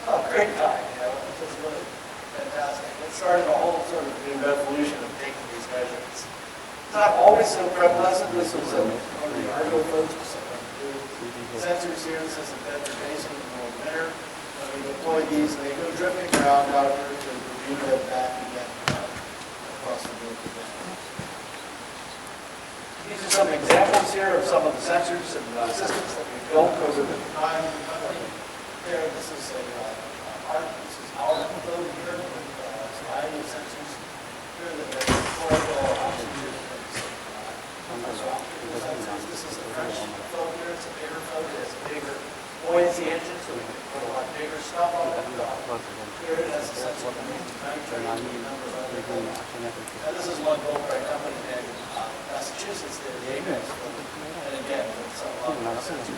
a great time, you know. It's just really fantastic. It started a whole sort of new revolution of taking these measurements. It's not always so pleasant. This was one of the Argo folks with some new sensors here. This is a Bedford Basin in the middle of winter. When we deploy these, they go drifting around out here to Bermuda and back again across the board. These are some examples here of some of the sensors and systems that we've built over the time of the company. There, this is our code here with a variety of sensors. Here that are historical oxygen sensors. This is the French float here. It's a bigger float. It has a bigger buoyancy engine, so we can put a lot bigger stuff on it. Here it has a sensor for nitrate and a number of other things. And this is one built by a company in Massachusetts. They're the Apex float. And again, it's a lot of sensors.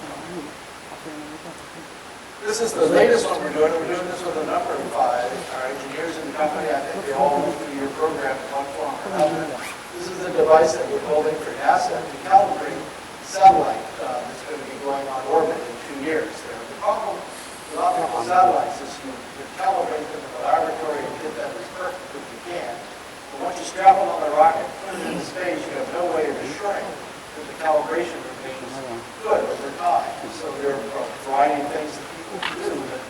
This is the latest one we're doing. We're doing this with a number of our engineers in the company. I think they all went through your program in one form or another. This is the device that we're building for NASA to calibrate satellite that's going to be going on orbit in 2 years. The problem with optical satellites is you calibrate them in the laboratory and get them as perfect as you can. But once you strap them on the rocket and put it into space, you have no way of assuring that the calibration remains good over time. So there are a variety of things that people can do. But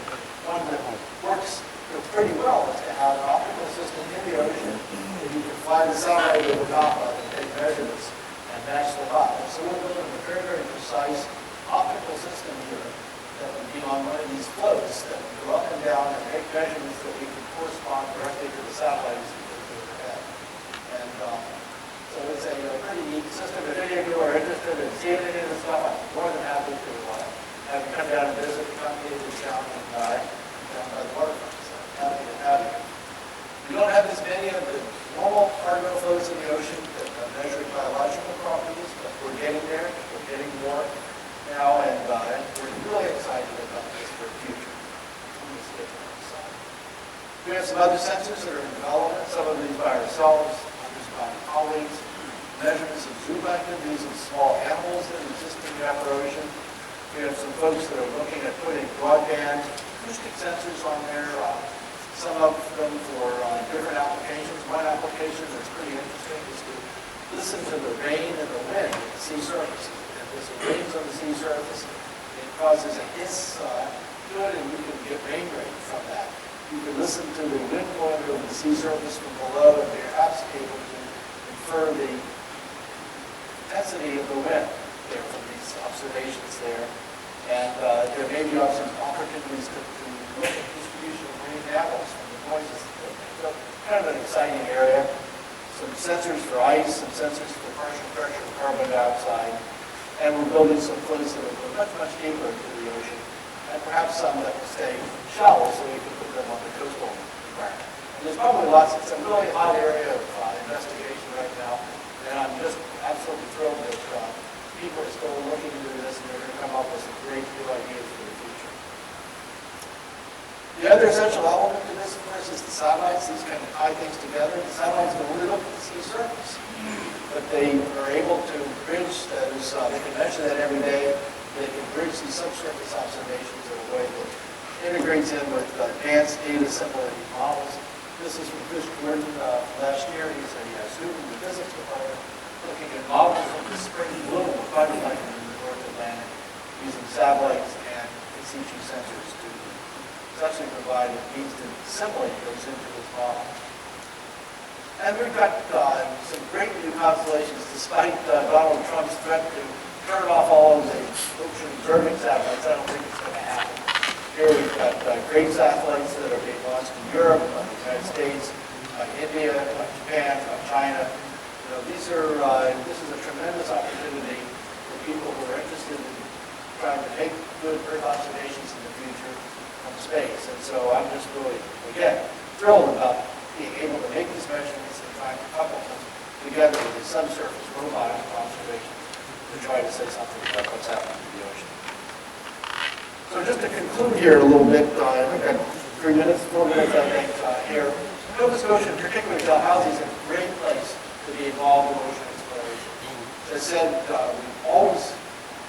one that works pretty well is to have an optical system in the ocean that you can fly the satellite over top of and take measurements and match them up. And so we're building a very, very precise optical system here that would be on one of these floats that would go up and down and make measurements that we can correspond directly to the satellite as it goes overhead. And so it's a pretty neat system. If any of you are interested in seeing any of this stuff, I'm more than happy to have you come down and visit the company that's down by the waterfront. So happy to have you. We don't have as many of the normal cargo floats in the ocean that measure biological properties, but we're getting there. We're getting more now, and we're really excited about this for the future. We have some other sensors that are in development, some of these by ourselves, others by colleagues. Measurements of zoom activities of small animals that exist in the upper ocean. We have some folks that are looking at putting broadband acoustic sensors on there, some of them for different applications. One application that's pretty interesting is to listen to the rain and the wind at the sea surface. If there's rains on the sea surface, it causes a hiss to it, and you can get rain rate from that. You can listen to the wind going over the sea surface from below, and perhaps able to infer the intensity of the wind there from these observations there. And there may be some opportunities to look at distribution of marine mammals from the noises. So kind of an exciting area. Some sensors for ice, some sensors for partial pressure of carbon dioxide. And we're building some floats that will go much, much deeper into the ocean. And perhaps some that will stay shallow so we can put them on the coastal environment. And there's probably it's a really hot area of investigation right now. And I'm just absolutely thrilled that people are still looking into this, and they're going to come up with some great new ideas for the future. The other essential element to this, of course, is the satellites. These kind of tie things together. The satellites can only look at the sea surface, but they are able to bridge those. They can measure that every day. They can bridge these subsurface observations in a way that integrates in with advanced data similarity models. This is from Chris Gordon last year. He's a student in the physics department, looking at models of the spring bloom of climate in the North Atlantic using satellites and in situ sensors to essentially provide a means to assimilate those into his model. And we've got some great new constellations, despite Donald Trump's threat to turn off all of the ocean observing satellites. I don't think it's going to happen. Here we've got great satellites that are being launched in Europe, the United States, India, Japan, China. This is a tremendous opportunity for people who are interested in trying to make good Earth observations in the future from space. And so I'm just really, again, thrilled about being able to make these measurements and trying to couple them together with the subsurface robotic observations to try to say something about what's happening in the ocean. So just to conclude here a little bit, I think I have 4 minutes, I think, here. Nova Scotia, and particularly Dalhousie, is a great place to be involved in ocean exploration. As I said, we've always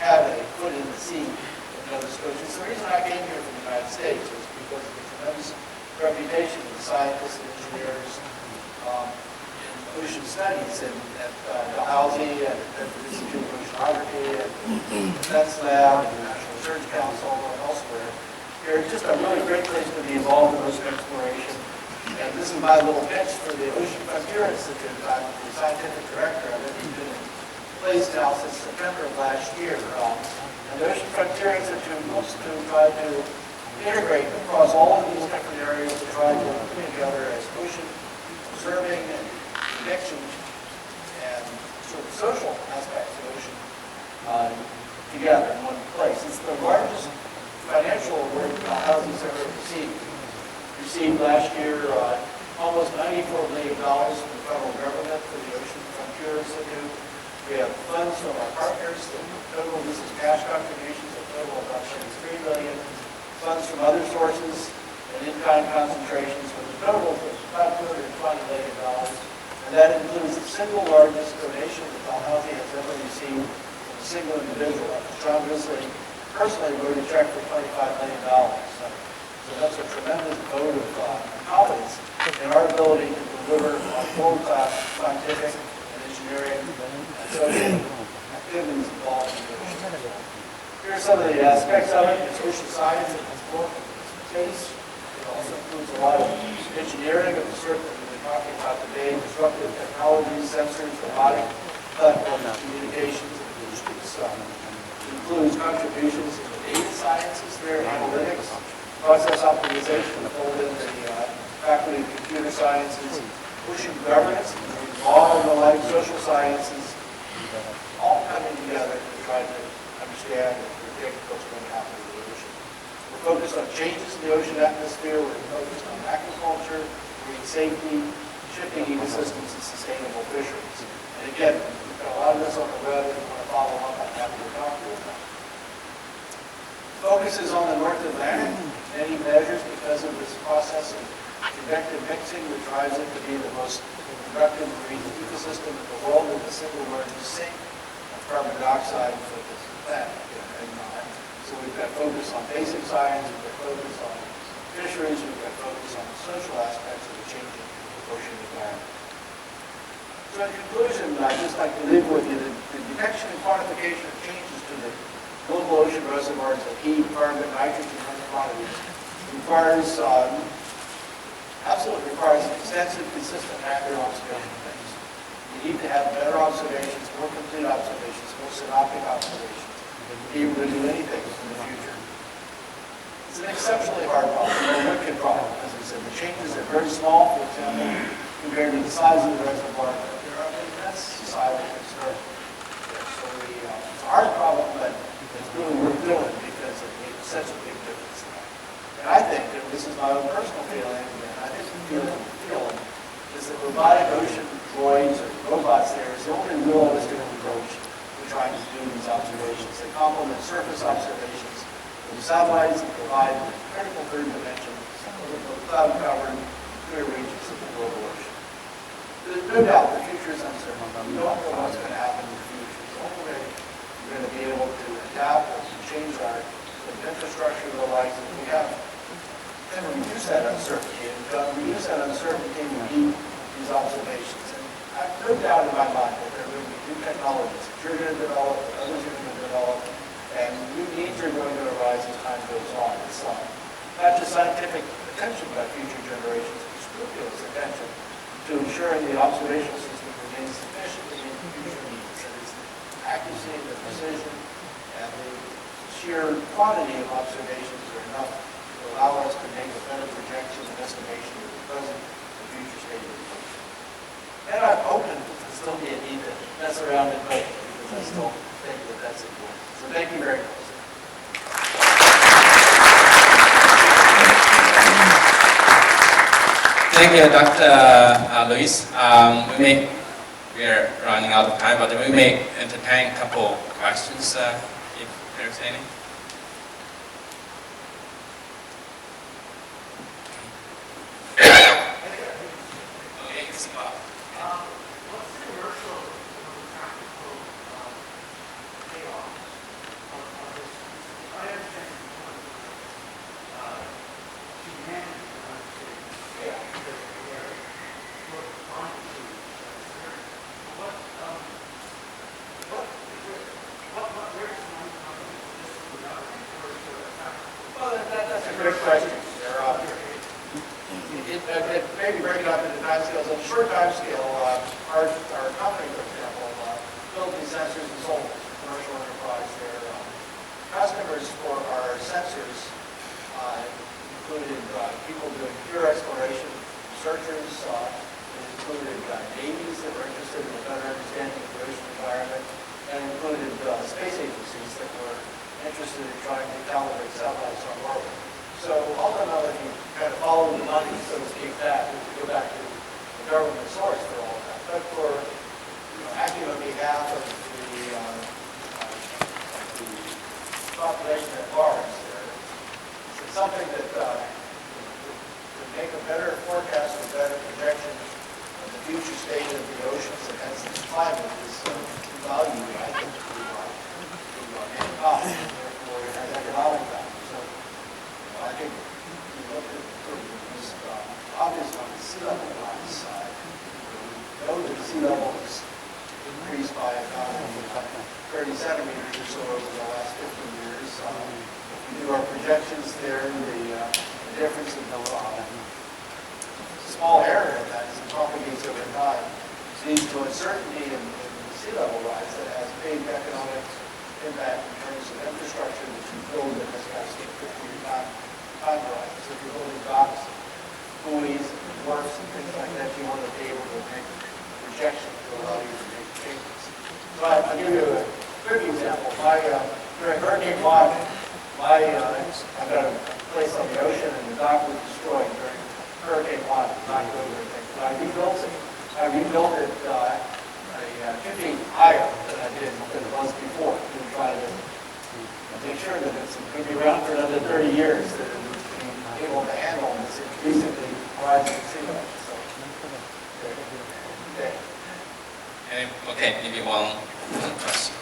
had a foot in the sea in Nova Scotia. So the reason I came here from the United States was because of the tremendous reputation of the scientists and engineers in ocean studies at Dalhousie and at the Institute of Oceanography and the Defense Lab and the National Research Council and elsewhere. It's just a really great place to be involved in ocean exploration. And this is my little pitch for the Ocean Frontier Institute. I'm the scientific director of it. He's been in place now since September of last year. And the Ocean Frontier Institute looks to try to integrate across all of these different areas to try to put together as ocean observing and prediction and sort of social aspects of ocean together in one place. It's the largest financial award Dalhousie's ever received last year almost $94 million from the federal government for the Ocean Frontier Institute. We have funds from our partners. The total, this is cash contributions, a total of about $3 million. Funds from other sources and in-kind concentrations with a total of about $220 million. And that includes the single largest donation that Dalhousie has ever received from a single individual. John Risley personally wrote a check for $25 million. So that's a tremendous vote of confidence in our ability to deliver on world-class scientific and engineering and social activities involved in the ocean. Here are some of the aspects of it. It's ocean science at its core space. It also includes a lot of engineering of the sort that we've been talking about today, disruptive technologies, sensors, robotic platforms, communications, and logistics. It includes contributions to the data sciences there, analytics, process optimization, fold in the faculty of computer sciences, ocean governance, all of the like social sciences, all coming together to try to understand and predict what's going to happen in the ocean. We're focused on changes in the ocean atmosphere. We're focused on aquaculture, marine safety, shifting ecosystems, and sustainable fisheries. And again, we've got a lot of this on the web. If you want to follow up, I'm happy to talk to you about it. Focuses on the North Atlantic. Many measures because of this process of convective mixing, which drives it to be the most productive marine ecosystem in the world and the single largest sink of carbon dioxide for this planet. So we've got focus on basic science, we've got focus on fisheries, we've got focus on the social aspects of the changing ocean environment. So in conclusion, I'd just like to leave with you the detection and quantification of changes to the global ocean reservoirs of heat, carbon, nitrogen, and other quantities absolutely requires extensive, consistent, accurate observation things. You need to have better observations, more complete observations, more synoptic observations, to be able to do anything in the future. It's an exceptionally hard problem, a wicked problem. As I said, the changes are very small, for example, compared to the size of the reservoir, but there are immense societal concerns. So it's a hard problem, but it's really worth doing because it makes such a big difference. And I think, and this is my own personal feeling, and I think the feeling is that robotic ocean droids or robots there is the only realistic approach to trying to do these observations. They complement surface observations from satellites and provide the critical third dimension of the cloud-covered clear reaches of the global ocean. There's no doubt the future is uncertain. We don't know what's going to happen in the future. So hopefully we're going to be able to adapt and change our infrastructure and the like that we have. And reduce that uncertainty, and reduce that uncertainty to meet these observations. And I have no doubt in my mind that there are going to be new technologies that you're going to develop, that others are going to develop, and new needs are going to arise as time goes on. It's not just scientific attention by future generations, but scrupulous attention to ensuring the observational system remains sufficient to meet future needs. That is, the accuracy and the precision and the sheer quantity of observations are enough to allow us to make a better projection and estimation of the present and future state of the ocean. And I'm open to still be a need to mess around and play, because I still think that that's important. So thank you very much. Thank you, Dr. Luis. We may we are running out of time, but we may entertain a couple questions if there's any. Okay, it's about. What's the commercial practical payoff of this? I understand humanity, I understand. Yeah. What quantity? Where does money come from? Just from the government or is there a practical? Well, that's a great question. Maybe break it up into time scales. On a short time scale, our company, for example, built these sensors and sold them to commercial enterprise. Their customers for our sensors included people doing pure exploration, researchers, it included navies that were interested in a better understanding of the ocean environment, and included space agencies that were interested in trying to calibrate satellites on orbit. So ultimately, if you kind of follow the money, so to speak, that we go back to the government source for all that. But for acting on behalf of the population at large, it's something that would make a better forecast or better projection of the future state of the oceans and hence the climate is value, I think, to mankind, and therefore it has economic value. I think we look at this obvious on the sea level rise side. We know that sea level has increased by about 30 centimeters or so over the last 15 years. We do our projections there, the difference in the small area that as it propagates over time leads to uncertainty in sea level rise that has big economic impact in terms of infrastructure that you build in this kind of 50-year time horizon. So if you're building docks, buoys, wharfs, and things like that, you want to be able to make projections to allow you to make changes. So I'll give you a quick example. During Hurricane Juan, I've got a place on the ocean and the dock was destroyed during Hurricane Juan, knocked over and things. But I rebuilt it. I rebuilt it 2 feet higher than I did than it was before to try to make sure that it's going to be around for another 30 years, that it will be able to handle this increasingly rising sea level. So, Okay, maybe one question.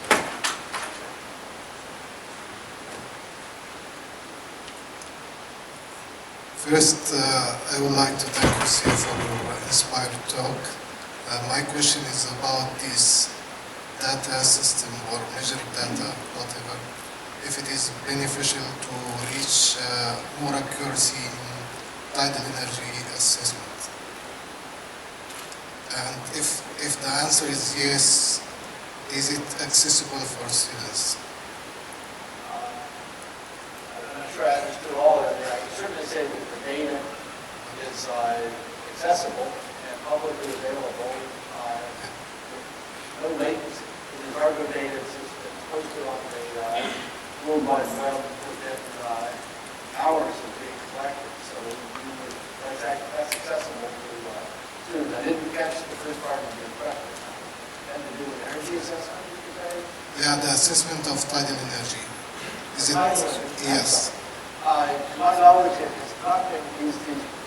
First, I would like to thank you, Sir, for your inspired talk. My question is about this data system or measured data, whatever. If it is beneficial to reach more accuracy in tidal energy assessment. And if the answer is yes, is it accessible for students? I'm not sure I understood all of it. I can certainly say that the data is accessible and publicly available. No latency. The cargo data is posted on the worldwide web within hours of being collected. So that's accessible to students. I didn't catch the first part of your question. It had to do with energy assessment, did you say? Yeah, the assessment of tidal energy. Is it? Tidal energy. Yes. To my knowledge, it has not been used.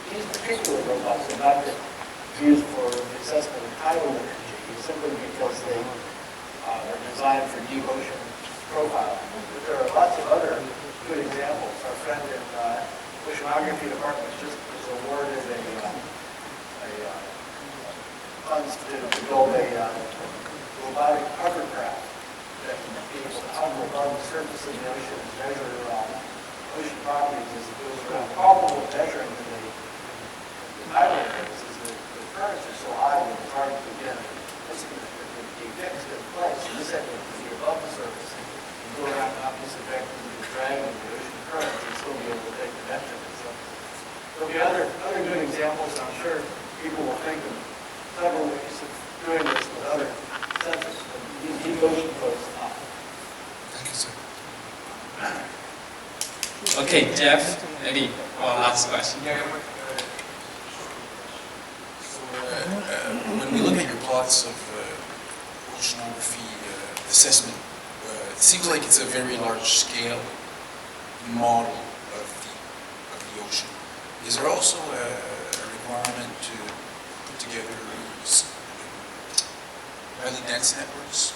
These particular robots have not been used for the assessment of tidal energy, simply because they are designed for deep ocean profiling. But there are lots of other good examples. Our friend in oceanography department just was awarded funds to build a robotic hovercraft that can be able to hover above the surface of the ocean and measure ocean properties as it goes around. The problem with measuring the tidal areas is that the currents are so high that it's hard to get a fixed in place. And this effect to be above the surface and go around and not this effect to be dragging the ocean currents and still be able to take the measurements. So there'll be other good examples. I'm sure people will think of several ways of doing this with other sensors. But these deep ocean folks not. Thank you, sir. Okay, Jeff, maybe one last question. When we look at your plots of assessment. It seems like it's a very large scale model of the ocean. Is there also a requirement to put together highly dense networks?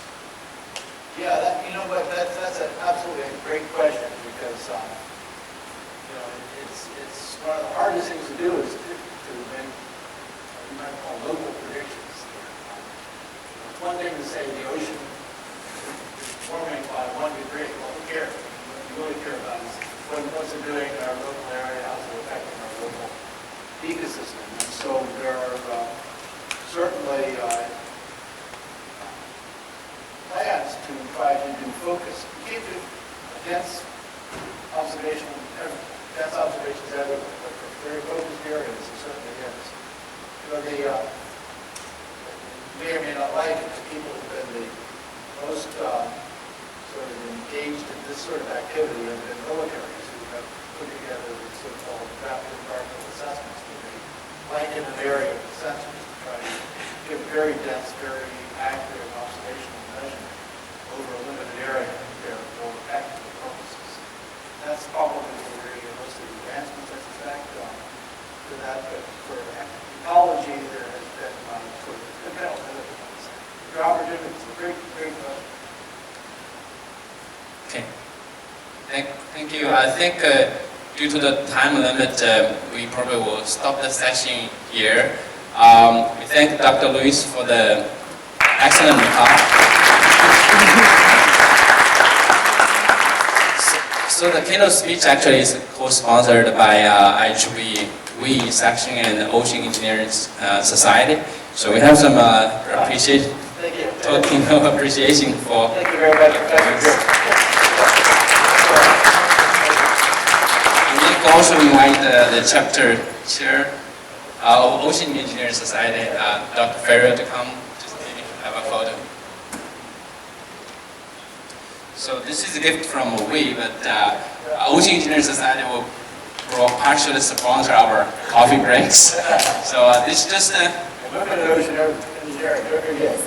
Yeah, that's absolutely a great question because, it's one of the hardest things to do is to make what you might call local predictions. It's one thing to say the ocean is warming by 1 degree. Well, who cares? What we really care about is what's it doing in our local area, how's it affecting our local ecosystem. And so there are certainly plans to try to do focus. You can't do dense observations everywhere, but for very focused areas, it certainly is. May or may not like it, the people who've been the most sort of engaged in this sort of activity have been militaries who have put together these so-called rapid environmental assessments where they blanket an area with sensors to try to give very dense, very accurate observational measurement over a limited area for practical purposes. That's probably where we're getting most of the advancements, I suspect, to that. But for ecology, there has been sort of compelled the opportunities. A great question. Okay. Thank you. I think due to the time limit, we probably will stop the session here. We thank Dr. Lewis for the excellent talk. So the keynote speech actually is co-sponsored by IEEE section and Ocean Engineering Society. So we have some appreciation. Thank you. Talking of appreciation for. Thank you very much, Professor. We also invite the chapter chair of Ocean Engineering Society, Dr. Ferrier, to come to maybe have a photo. So this is a gift from we, but Ocean Engineering Society will partially sponsor our coffee breaks. So this is just Look at the ocean engineering. Look again.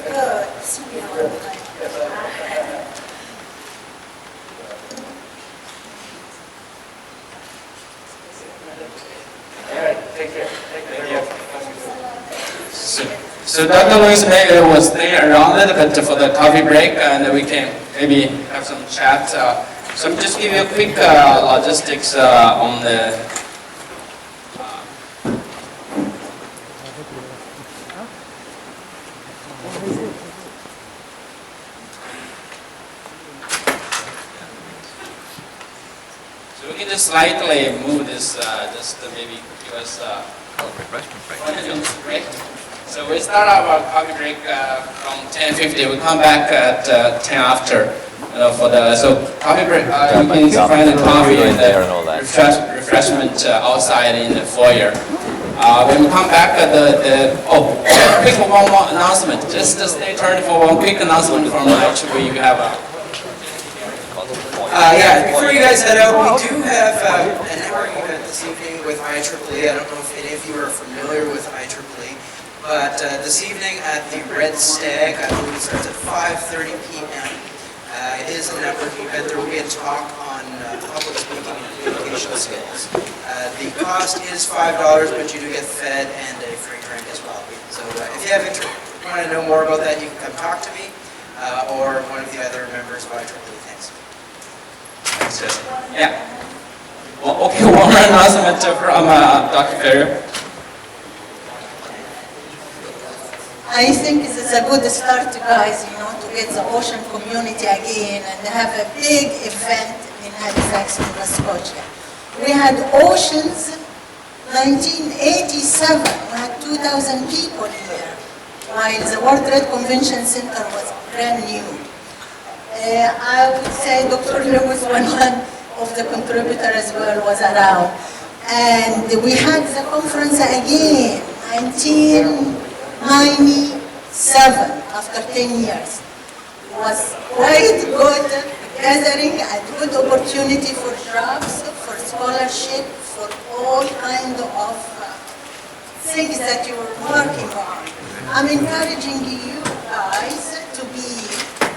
All right, take care. Take care. So Dr. Lewis maybe will stay around a little bit for the coffee break, and we can maybe have some chat. So I'm just give you a quick logistics on the. So we can just slightly move this, just to maybe give us 1 minute break. So we start our coffee break from 10:50. We come back at 10 after. For the coffee break, you can find the coffee and the refreshment outside in the foyer. When we come back, quick one more announcement. Just stay tuned for one quick announcement from IEEE. We have before you guys head out, we do have a networking event this evening with IEEE. I don't know if any of you are familiar with IEEE, but this evening at the Red Stag, I believe it starts at 5:30 p.m. It is a networking event. There will be a talk on public speaking and communication skills. The cost is $5, but you do get fed and a free drink as well. So if you have interest, want to know more about that, you can come talk to me or one of the other members of IEEE. Thanks. Yeah. Well, okay, one more announcement from Dr. Ferrier. I think this is a good start, guys, to get the ocean community again and have a big event in Halifax, Nova Scotia. We had oceans, 1987, we had 2,000 people here, while the World Trade Convention Center was brand new. I would say Dr. Lewis, one of the contributors as well, was around. And we had the conference again, 1997, after 10 years. It was quite good gathering and good opportunity for jobs, for scholarship, for all kinds of things that you were working on. I'm encouraging you guys to be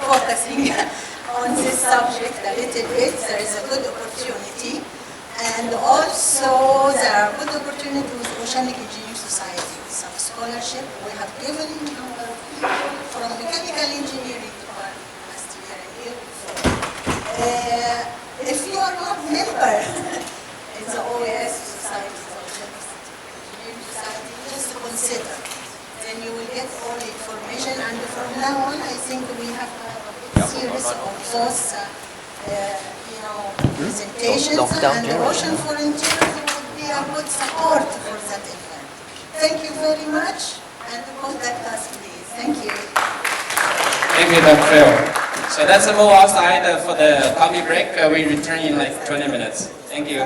focusing on this subject a little bit. There is a good opportunity. And also, there are good opportunities with Oceanic Engineering Society, some scholarship. We have given a number of people from mechanical engineering department last year and year before. If you are not member in the OES Society, the Oceanic Engineering Society, just consider. Then you will get all the information. And from now on, I think we have a series of those presentations, and the Ocean Frontiers will be a good support for that event. Thank you very much, and contact us, please. Thank you. Thank you, Dr. Phil. So let's move outside for the coffee break. We return in like 20 minutes. Thank you.